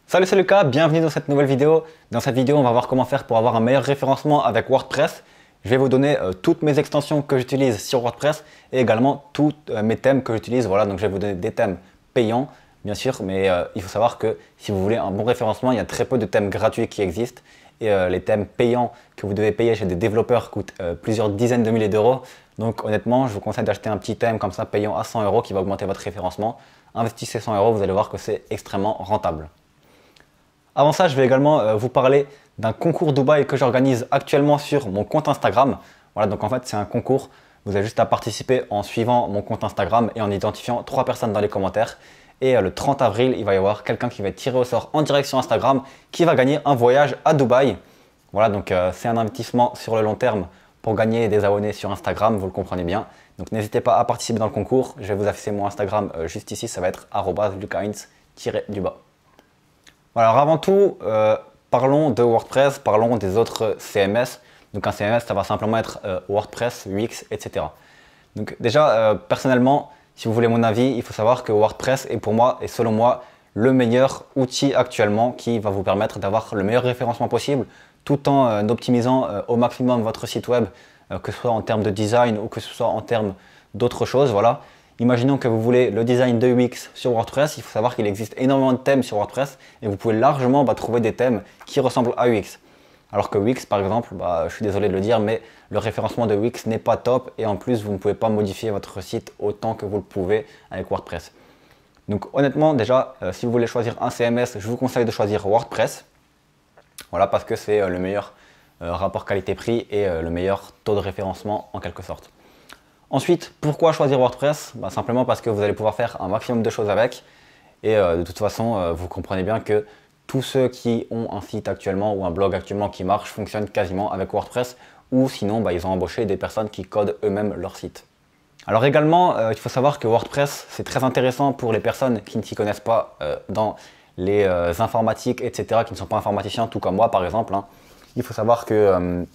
Salut, c'est Lucas, bienvenue dans cette nouvelle vidéo. Dans cette vidéo, on va voir comment faire pour avoir un meilleur référencement avec WordPress. Je vais vous donner toutes mes extensions que j'utilise sur WordPress et également tous mes thèmes que j'utilise. Voilà, donc je vais vous donner des thèmes payants, bien sûr, mais il faut savoir que si vous voulez un bon référencement, il y a très peu de thèmes gratuits qui existent. Et les thèmes payants que vous devez payer chez des développeurs coûtent plusieurs dizaines de milliers d'euros. Donc honnêtement, je vous conseille d'acheter un petit thème comme ça payant à 100 € qui va augmenter votre référencement. Investissez 100 €, vous allez voir que c'est extrêmement rentable. Avant ça, je vais également vous parler d'un concours Dubaï que j'organise actuellement sur mon compte Instagram. Voilà, donc en fait, c'est un concours. Vous avez juste à participer en suivant mon compte Instagram et en identifiant 3 personnes dans les commentaires. Et le 30 avril, il va y avoir quelqu'un qui va être tiré au sort en direct sur Instagram qui va gagner un voyage à Dubaï. Voilà, donc c'est un investissement sur le long terme pour gagner des abonnés sur Instagram, vous le comprenez bien. Donc n'hésitez pas à participer dans le concours. Je vais vous afficher mon Instagram juste ici, ça va être @lucaheinz_. Voilà, alors avant tout, parlons de WordPress, parlons des autres CMS. Donc un CMS, ça va simplement être WordPress, Wix, etc. Donc déjà, personnellement, si vous voulez mon avis, il faut savoir que WordPress est pour moi et selon moi le meilleur outil actuellement qui va vous permettre d'avoir le meilleur référencement possible tout en optimisant au maximum votre site web, que ce soit en termes de design ou que ce soit en termes d'autres choses. Voilà. Imaginons que vous voulez le design de Wix sur WordPress, il faut savoir qu'il existe énormément de thèmes sur WordPress et vous pouvez largement trouver des thèmes qui ressemblent à Wix. Alors que Wix, par exemple, je suis désolé de le dire, mais le référencement de Wix n'est pas top et en plus, vous ne pouvez pas modifier votre site autant que vous le pouvez avec WordPress. Donc honnêtement, déjà, si vous voulez choisir un CMS, je vous conseille de choisir WordPress. Voilà, parce que c'est le meilleur rapport qualité-prix et le meilleur taux de référencement en quelque sorte. Ensuite, pourquoi choisir WordPress? Simplement parce que vous allez pouvoir faire un maximum de choses avec. Et de toute façon, vous comprenez bien que tous ceux qui ont un site actuellement ou un blog actuellement qui marche fonctionnent quasiment avec WordPress. Ou sinon, ils ont embauché des personnes qui codent eux-mêmes leur site. Alors également, il faut savoir que WordPress, c'est très intéressant pour les personnes qui ne s'y connaissent pas dans les informatiques, etc., qui ne sont pas informaticiens, tout comme moi par exemple. Il faut savoir que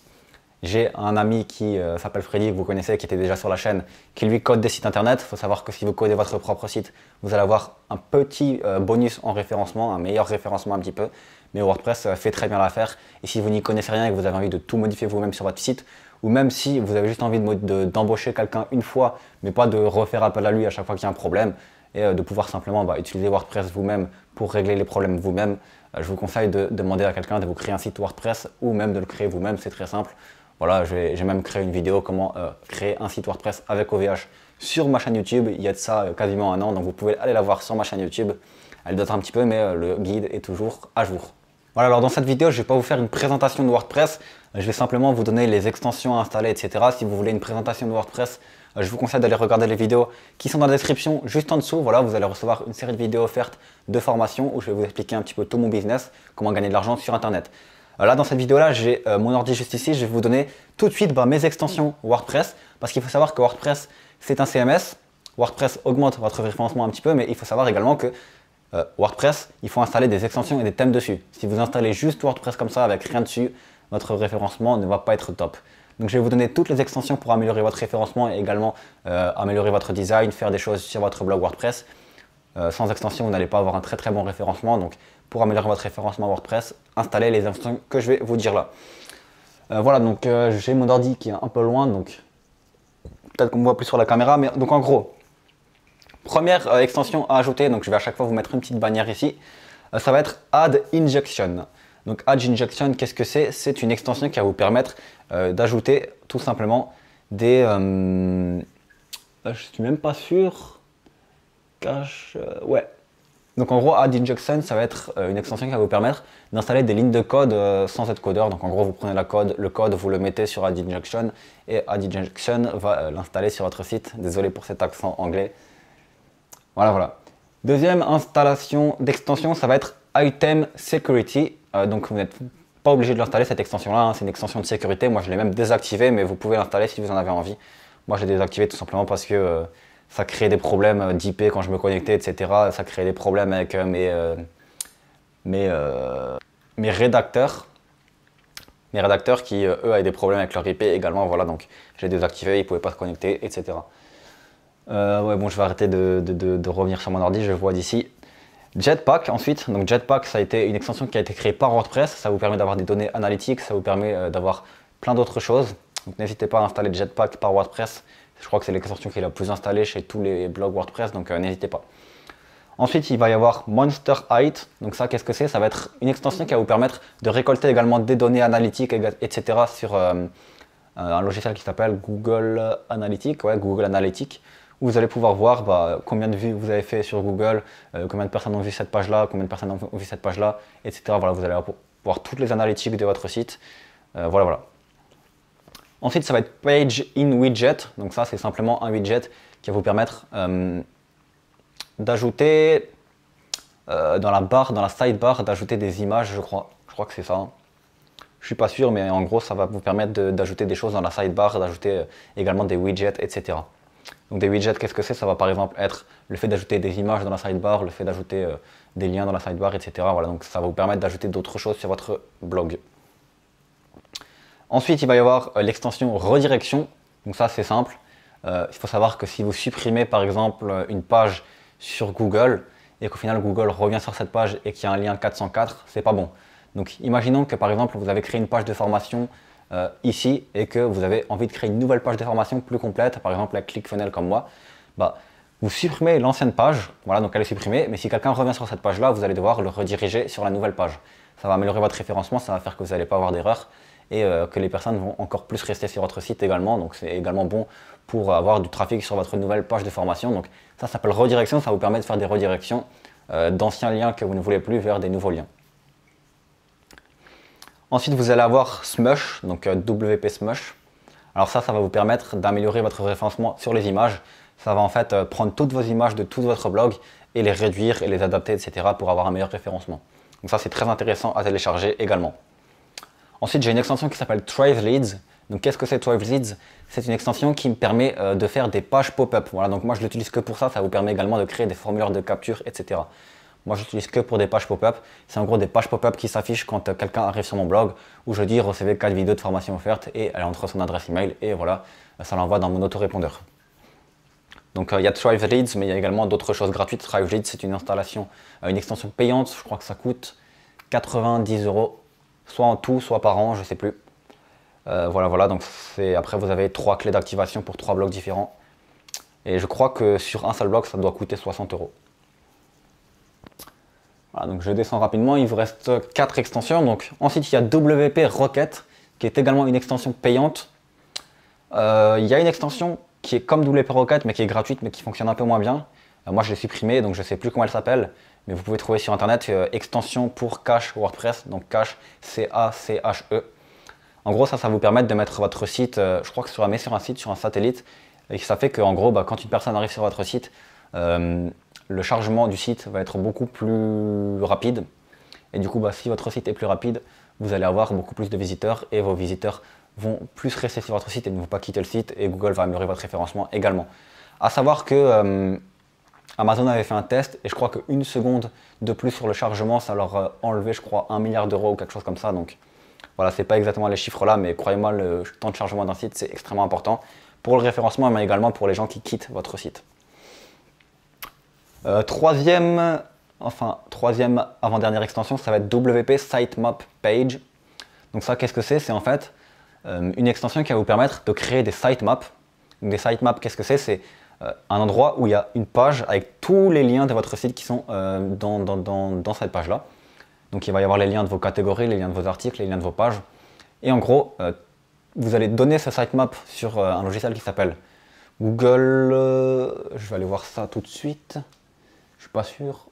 j'ai un ami qui s'appelle Freddy, que vous connaissez, qui était déjà sur la chaîne, qui lui code des sites internet. Il faut savoir que si vous codez votre propre site, vous allez avoir un petit bonus en référencement, un meilleur référencement un petit peu. Mais WordPress fait très bien l'affaire. Et si vous n'y connaissez rien et que vous avez envie de tout modifier vous-même sur votre site, ou même si vous avez juste envie d'embaucher quelqu'un une fois, mais pas de refaire appel à lui à chaque fois qu'il y a un problème, et de pouvoir simplement utiliser WordPress vous-même pour régler les problèmes vous-même, je vous conseille de demander à quelqu'un de vous créer un site WordPress ou même de le créer vous-même, c'est très simple. Voilà, j'ai même créé une vidéo comment créer un site WordPress avec OVH sur ma chaîne YouTube. Il y a de ça quasiment un an, donc vous pouvez aller la voir sur ma chaîne YouTube. Elle date un petit peu, mais le guide est toujours à jour. Voilà, alors dans cette vidéo, je ne vais pas vous faire une présentation de WordPress. Je vais simplement vous donner les extensions à installer, etc. Si vous voulez une présentation de WordPress, je vous conseille d'aller regarder les vidéos qui sont dans la description juste en dessous. Voilà, vous allez recevoir une série de vidéos offertes de formation où je vais vous expliquer un petit peu tout mon business, comment gagner de l'argent sur Internet. Là, dans cette vidéo-là, j'ai mon ordi juste ici. Je vais vous donner tout de suite mes extensions WordPress parce qu'il faut savoir que WordPress, c'est un CMS. WordPress augmente votre référencement un petit peu, mais il faut savoir également que WordPress, il faut installer des extensions et des thèmes dessus. Si vous installez juste WordPress comme ça avec rien dessus, votre référencement ne va pas être top. Donc je vais vous donner toutes les extensions pour améliorer votre référencement et également améliorer votre design, faire des choses sur votre blog WordPress. Sans extension, vous n'allez pas avoir un très bon référencement. Donc pour améliorer votre référencement WordPress, installez les extensions que je vais vous dire là. Voilà, donc j'ai mon ordi qui est un peu loin, donc peut-être qu'on me voit plus sur la caméra, mais donc en gros, première extension à ajouter, donc je vais à chaque fois vous mettre une petite bannière ici, ça va être Add Injection. Donc Add Injection, qu'est-ce que c'est? C'est une extension qui va vous permettre d'ajouter tout simplement des... je suis même pas sûr. Ouais. Donc en gros, Add Injection, ça va être une extension qui va vous permettre d'installer des lignes de code sans être codeur. Donc en gros, vous prenez le code, vous le mettez sur Add Injection et Add Injection va l'installer sur votre site. Désolé pour cet accent anglais. Voilà. Deuxième installation d'extension, ça va être Item Security. Donc vous n'êtes pas obligé de l'installer cette extension-là. C'est une extension de sécurité. Moi, je l'ai même désactivée, mais vous pouvez l'installer si vous en avez envie. Moi, je l'ai désactivé tout simplement parce que ça crée des problèmes d'IP quand je me connectais, etc. Ça crée des problèmes avec mes rédacteurs. Mes rédacteurs qui, eux, avaient des problèmes avec leur IP également. Voilà, donc je l'ai désactivé, ils ne pouvaient pas se connecter, etc. Ouais, bon, je vais arrêter de revenir sur mon ordi, je vois d'ici. Jetpack ensuite, donc Jetpack ça a été une extension qui a été créée par WordPress, ça vous permet d'avoir des données analytiques, ça vous permet d'avoir plein d'autres choses. Donc n'hésitez pas à installer Jetpack par WordPress, je crois que c'est l'extension qui est la plus installée chez tous les blogs WordPress, donc n'hésitez pas. Ensuite il va y avoir Monster Height, donc ça qu'est-ce que c'est? Ça va être une extension qui va vous permettre de récolter également des données analytiques, etc. sur un logiciel qui s'appelle Google Analytics, ouais, Google Analytics, où vous allez pouvoir voir combien de vues vous avez fait sur Google, combien de personnes ont vu cette page-là, combien de personnes ont vu cette page-là, etc. Voilà, vous allez voir toutes les analytiques de votre site. Voilà. Ensuite, ça va être Page in Widget. Donc ça, c'est simplement un widget qui va vous permettre d'ajouter dans la sidebar, d'ajouter des images, je crois. Je crois que c'est ça. Hein. Je suis pas sûr, mais en gros, ça va vous permettre d'ajouter des choses dans la sidebar, d'ajouter également des widgets, etc. Donc des widgets, qu'est-ce que c'est? Ça va par exemple être le fait d'ajouter des images dans la sidebar, le fait d'ajouter des liens dans la sidebar, etc. Voilà, donc ça va vous permettre d'ajouter d'autres choses sur votre blog. Ensuite, il va y avoir l'extension redirection. Donc ça, c'est simple. Il faut savoir que si vous supprimez par exemple une page sur Google et qu'au final Google revient sur cette page et qu'il y a un lien 404, c'est pas bon. Donc imaginons que par exemple vous avez créé une page de formation ici et que vous avez envie de créer une nouvelle page de formation plus complète, par exemple avec ClickFunnels comme moi, vous supprimez l'ancienne page, voilà, donc elle est supprimée, mais si quelqu'un revient sur cette page-là, vous allez devoir le rediriger sur la nouvelle page. Ça va améliorer votre référencement, ça va faire que vous n'allez pas avoir d'erreur et que les personnes vont encore plus rester sur votre site également, donc c'est également bon pour avoir du trafic sur votre nouvelle page de formation. Donc ça s'appelle redirection, ça vous permet de faire des redirections d'anciens liens que vous ne voulez plus vers des nouveaux liens. Ensuite, vous allez avoir Smush, donc WP Smush. Alors ça va vous permettre d'améliorer votre référencement sur les images. Ça va en fait prendre toutes vos images de tout votre blog et les réduire et les adapter, etc. pour avoir un meilleur référencement. Donc ça, c'est très intéressant à télécharger également. Ensuite, j'ai une extension qui s'appelle Thrive Leads. Donc qu'est-ce que c'est Thrive Leads? C'est une extension qui me permet de faire des pages pop-up. Voilà, donc moi je l'utilise que pour ça. Ça vous permet également de créer des formulaires de capture, etc. Moi, je l'utilise que pour des pages pop-up. C'est en gros des pages pop-up qui s'affichent quand quelqu'un arrive sur mon blog où je dis recevez 4 vidéos de formation offertes et elle entre son adresse email et voilà, ça l'envoie dans mon autorépondeur. Donc il y a Thrive Leads, mais il y a également d'autres choses gratuites. Thrive Leads, c'est une installation, une extension payante. Je crois que ça coûte 90 €, soit en tout, soit par an, je ne sais plus. Voilà. Donc après, vous avez 3 clés d'activation pour 3 blogs différents. Et je crois que sur un seul blog, ça doit coûter 60 €. Voilà, donc je descends rapidement, il vous reste 4 extensions. Donc, ensuite, il y a WP Rocket, qui est également une extension payante. Il y a une extension qui est comme WP Rocket, mais qui est gratuite, mais qui fonctionne un peu moins bien. Moi, je l'ai supprimée, donc je ne sais plus comment elle s'appelle. Mais vous pouvez trouver sur Internet extension pour cache WordPress, donc cache, C-A-C-H-E. En gros, ça vous permet de mettre votre site, je crois que sur un site, sur un satellite. Et ça fait qu'en gros, quand une personne arrive sur votre site, le chargement du site va être beaucoup plus rapide. Et du coup, si votre site est plus rapide, vous allez avoir beaucoup plus de visiteurs et vos visiteurs vont plus rester sur votre site et ne vont pas quitter le site et Google va améliorer votre référencement également. À savoir que Amazon avait fait un test et je crois qu'une seconde de plus sur le chargement, ça leur enlevait, je crois, 1 milliard d'euros ou quelque chose comme ça. Donc voilà, c'est pas exactement les chiffres là, mais croyez-moi, le temps de chargement d'un site, c'est extrêmement important pour le référencement, mais également pour les gens qui quittent votre site. Troisième avant-dernière extension, ça va être WP Sitemap Page. Donc ça, qu'est-ce que c'est? C'est en fait une extension qui va vous permettre de créer des sitemaps. Donc des sitemaps, qu'est-ce que c'est? C'est un endroit où il y a une page avec tous les liens de votre site qui sont dans cette page-là. Donc il va y avoir les liens de vos catégories, les liens de vos articles, les liens de vos pages. Et en gros, vous allez donner ce sitemap sur un logiciel qui s'appelle Google. Je vais aller voir ça tout de suite. Je suis pas sûr.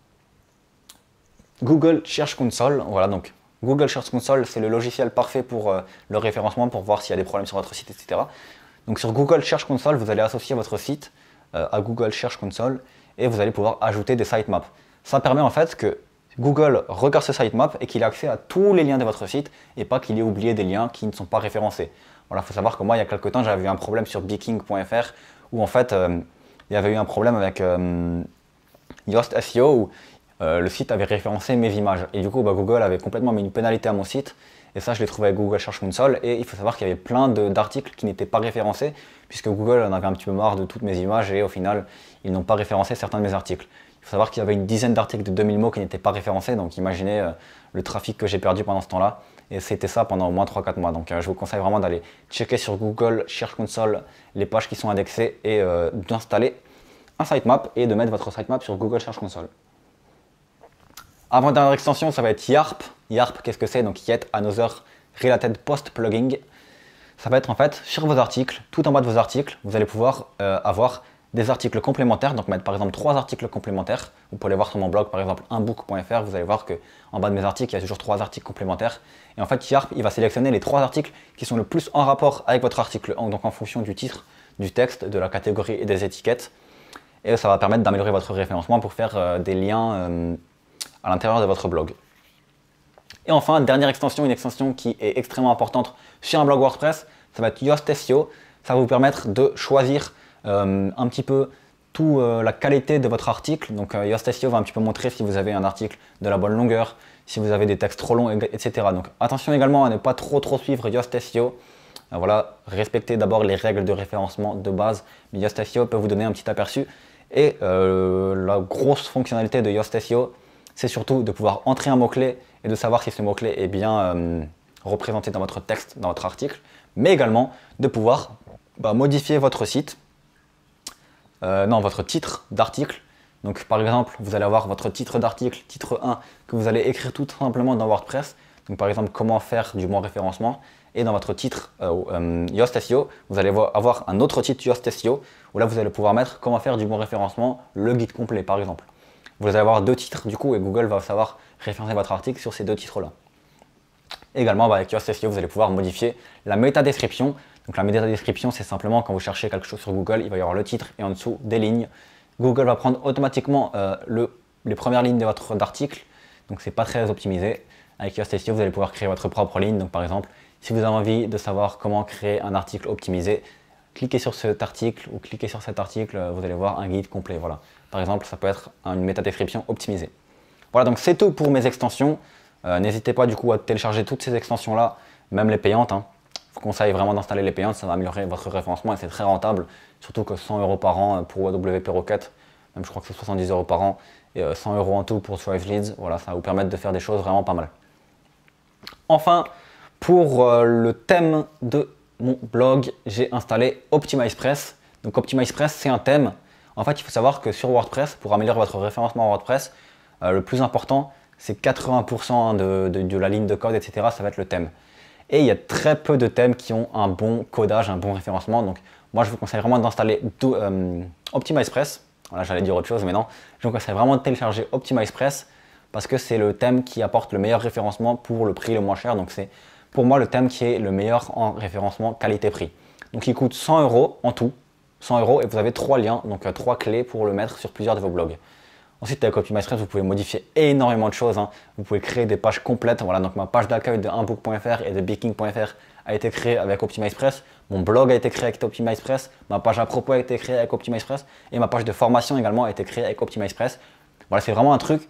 Google Search Console, voilà, donc Google Search Console, c'est le logiciel parfait pour le référencement, pour voir s'il y a des problèmes sur votre site, etc. Donc sur Google Search Console, vous allez associer votre site à Google Search Console et vous allez pouvoir ajouter des sitemaps. Ça permet en fait que Google regarde ce sitemap et qu'il ait accès à tous les liens de votre site et pas qu'il ait oublié des liens qui ne sont pas référencés. Voilà, il faut savoir que moi, il y a quelques temps, j'avais eu un problème sur Booking.fr où en fait, il y avait eu un problème avec Yoast SEO où le site avait référencé mes images. Et du coup, Google avait complètement mis une pénalité à mon site. Et ça, je l'ai trouvé avec Google Search Console. Et il faut savoir qu'il y avait plein d'articles qui n'étaient pas référencés, puisque Google en avait un petit peu marre de toutes mes images et au final, ils n'ont pas référencé certains de mes articles. Il faut savoir qu'il y avait une dizaine d'articles de 2000 mots qui n'étaient pas référencés, donc imaginez le trafic que j'ai perdu pendant ce temps-là. Et c'était ça pendant au moins 3-4 mois. Donc je vous conseille vraiment d'aller checker sur Google Search Console les pages qui sont indexées et d'installer un sitemap et de mettre votre sitemap sur Google Search Console. Avant-dernière extension, ça va être YARP. YARP, qu'est-ce que c'est? Donc Yet Another Related Post Plugging. Ça va être en fait sur vos articles, tout en bas de vos articles, vous allez pouvoir avoir des articles complémentaires, donc mettre par exemple 3 articles complémentaires. Vous pouvez aller voir sur mon blog par exemple unbook.fr, vous allez voir qu'en bas de mes articles, il y a toujours 3 articles complémentaires. Et en fait, YARP, il va sélectionner les 3 articles qui sont le plus en rapport avec votre article, donc en fonction du titre, du texte, de la catégorie et des étiquettes. Et ça va permettre d'améliorer votre référencement pour faire des liens à l'intérieur de votre blog. Et enfin, dernière extension, une extension qui est extrêmement importante sur un blog WordPress, ça va être Yoast SEO. Ça va vous permettre de choisir un petit peu toute la qualité de votre article. Donc Yoast SEO va un petit peu montrer si vous avez un article de la bonne longueur, si vous avez des textes trop longs, etc. Donc attention également à ne pas trop suivre Yoast SEO. Voilà, respectez d'abord les règles de référencement de base. Mais Yoast SEO peut vous donner un petit aperçu. Et la grosse fonctionnalité de Yoast SEO, c'est surtout de pouvoir entrer un mot-clé et de savoir si ce mot-clé est bien représenté dans votre texte, dans votre article, mais également de pouvoir modifier votre site, votre titre d'article. Donc par exemple, vous allez avoir votre titre d'article, titre 1, que vous allez écrire tout simplement dans WordPress. Donc par exemple, comment faire du bon référencement. Et dans votre titre Yoast SEO, vous allez avoir un autre titre Yoast SEO, où là vous allez pouvoir mettre comment faire du bon référencement, le guide complet par exemple. Vous allez avoir 2 titres du coup et Google va savoir référencer votre article sur ces 2 titres-là. Également, avec Yoast SEO, vous allez pouvoir modifier la métadescription. Donc la métadescription, c'est simplement quand vous cherchez quelque chose sur Google, il va y avoir le titre et en dessous des lignes. Google va prendre automatiquement les premières lignes de votre article, donc c'est pas très optimisé. Avec Yoast SEO, vous allez pouvoir créer votre propre ligne. Donc par exemple, si vous avez envie de savoir comment créer un article optimisé, cliquez sur cet article ou cliquez sur cet article, vous allez voir un guide complet. Voilà. Par exemple, ça peut être une métadescription optimisée. Voilà, donc c'est tout pour mes extensions. N'hésitez pas du coup à télécharger toutes ces extensions-là, même les payantes. Je vous conseille vraiment d'installer les payantes, ça va améliorer votre référencement et c'est très rentable. Surtout que 100 € par an pour WP Rocket, même je crois que c'est 70 € par an, et 100 € en tout pour Thrive Leads. Voilà, ça va vous permettre de faire des choses vraiment pas mal. Enfin, pour le thème de mon blog, j'ai installé OptimizePress. Donc OptimizePress, c'est un thème. En fait, il faut savoir que sur WordPress, pour améliorer votre référencement en WordPress, le plus important, c'est 80% de la ligne de code, etc. Ça va être le thème. Et il y a très peu de thèmes qui ont un bon codage, un bon référencement. Donc moi, je vous conseille vraiment d'installer OptimizePress. Voilà, j'allais dire autre chose, mais non. Je vous conseille vraiment de télécharger OptimizePress parce que c'est le thème qui apporte le meilleur référencement pour le prix le moins cher. Donc c'est pour moi le thème qui est le meilleur en référencement qualité-prix. Donc il coûte 100 € en tout. 100 € et vous avez 3 liens, donc 3 clés pour le mettre sur plusieurs de vos blogs. Ensuite, avec OptimizePress, vous pouvez modifier énormément de choses. Vous pouvez créer des pages complètes. Voilà, donc ma page d'accueil de unbook.fr et de Booking.fr a été créée avec OptimizePress. Mon blog a été créé avec OptimizePress. Ma page à propos a été créée avec OptimizePress. Et ma page de formation également a été créée avec OptimizePress. Voilà, c'est vraiment un truc.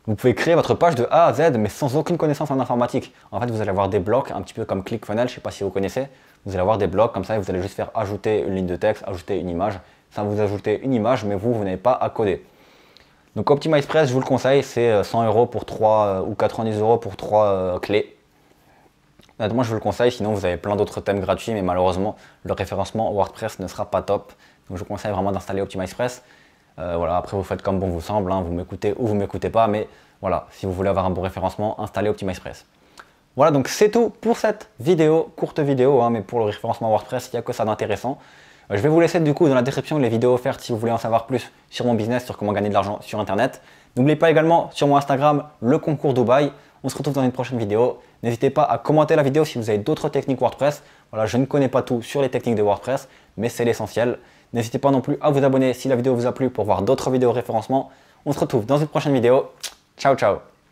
Vous pouvez créer votre page de A à Z, mais sans aucune connaissance en informatique. En fait, vous allez avoir des blocs, un petit peu comme ClickFunnels, je ne sais pas si vous connaissez. Vous allez avoir des blocs comme ça et vous allez juste faire ajouter une ligne de texte, ajouter une image. Ça va vous ajouter une image, mais vous n'avez pas à coder. Donc OptimizePress, je vous le conseille, c'est 100 € pour 3 ou 90 € pour 3 clés. Honnêtement, je vous le conseille, sinon vous avez plein d'autres thèmes gratuits, mais malheureusement, le référencement WordPress ne sera pas top. Donc je vous conseille vraiment d'installer OptimizePress. Voilà, après vous faites comme bon vous semble, vous m'écoutez ou vous m'écoutez pas, mais voilà, si vous voulez avoir un bon référencement, installez OptimizePress. Voilà, donc c'est tout pour cette vidéo, courte vidéo, mais pour le référencement WordPress, il n'y a que ça d'intéressant. Je vais vous laisser du coup dans la description les vidéos offertes si vous voulez en savoir plus sur mon business, sur comment gagner de l'argent sur Internet. N'oubliez pas également sur mon Instagram le concours Dubaï. On se retrouve dans une prochaine vidéo. N'hésitez pas à commenter la vidéo si vous avez d'autres techniques WordPress. Voilà, je ne connais pas tout sur les techniques de WordPress, mais c'est l'essentiel. N'hésitez pas non plus à vous abonner si la vidéo vous a plu pour voir d'autres vidéos référencement. On se retrouve dans une prochaine vidéo. Ciao, ciao!